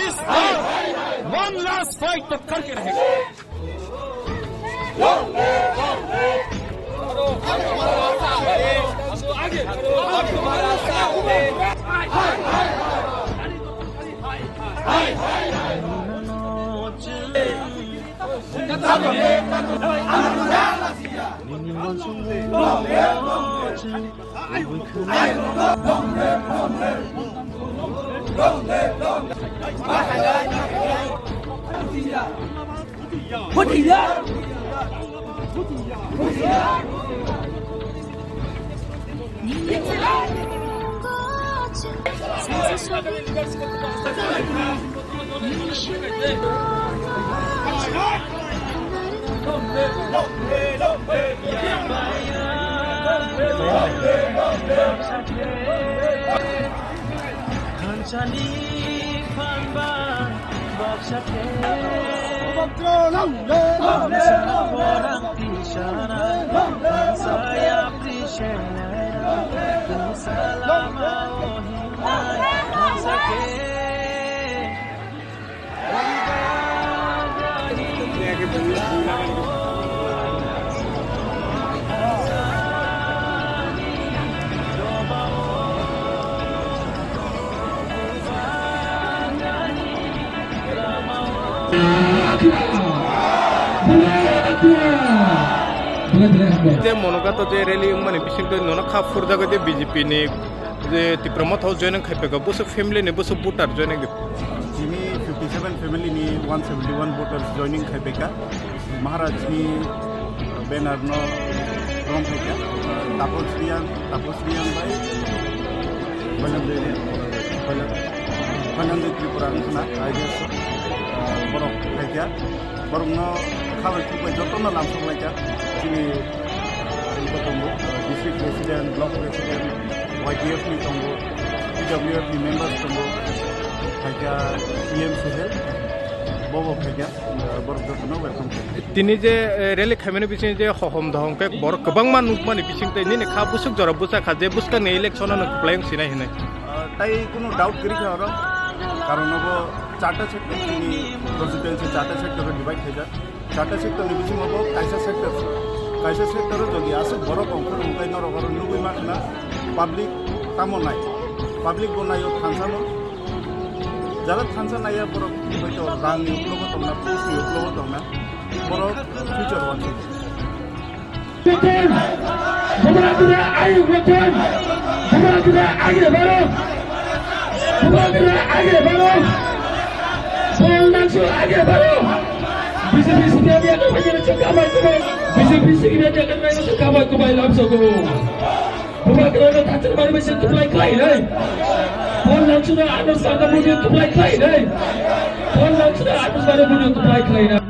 इस बार one last fight तो करके रहेगा। मनोगा तो रैली माने बिसिंग नोना खाफुर जागो जे बीजेपी नि जे तिप्रमथ हाउस जॉइन खाइपेगा बस फैमिली ने बस वोटर जॉइन जिनी 57 फैमिली नि 171 वोटर्स जॉइनिंग खाइपेगा महाराज नि बैनर नो रंग खाइका तापस्रियान भाई बलम त्रिपुरा ना आइडिया बरफ खाइका बरफ नो खाबाय खुबाय जतन नाम संलायका जोंनि district president block president YPF नि दङ PWF नि मेम्बार्स दङ खायका EM सुहेल बबो खायका बरफ जतन वेलकम तिनी जे रैली खाइमेने बिसिं जे हहम दहम के बर गोबां मानुक माने बिसिं तै नि खा बुसुक जरा बुसा खा जे बुसका ने इलेक्शन न प्लेइंग सिनाय हिनाय ताई कोनो डाउट करि खर कारण अब चारटा सेक्टर नि कन्स्टिट्युएन्सी चारटा सेक्टर डिवाइड खायजा चारटा सेक्टर नि बिसिं अब कायसा सेक्टर जदि आसे बरफ अंकर उंगाय नरगर नुगै माखना पाब्लिक तामनाय पाब्लिक बनायो थानसानो जरा थानसा नाया बरफ हयतो रांनि उपलब्ध दंना पुलिसनि उपलब्ध दंना बरफ फ्यूचर वान हमारा आगे वचन हमारा आगे बढ़ो हमारा आगे बढ़ो बोलना से आगे बढ़ो बीजेपी से क्या कर रहे हैं चकामा कुमार बीजेपी से क्या कर रहे हैं चकामा कुमार लाभ सको हमारा थाचर बारे में से तुलाई खाई नहीं बोलना से आदर्श का मुझे तुलाई खाई नहीं बोलना से आदर्श बारे में तुलाई खाई नहीं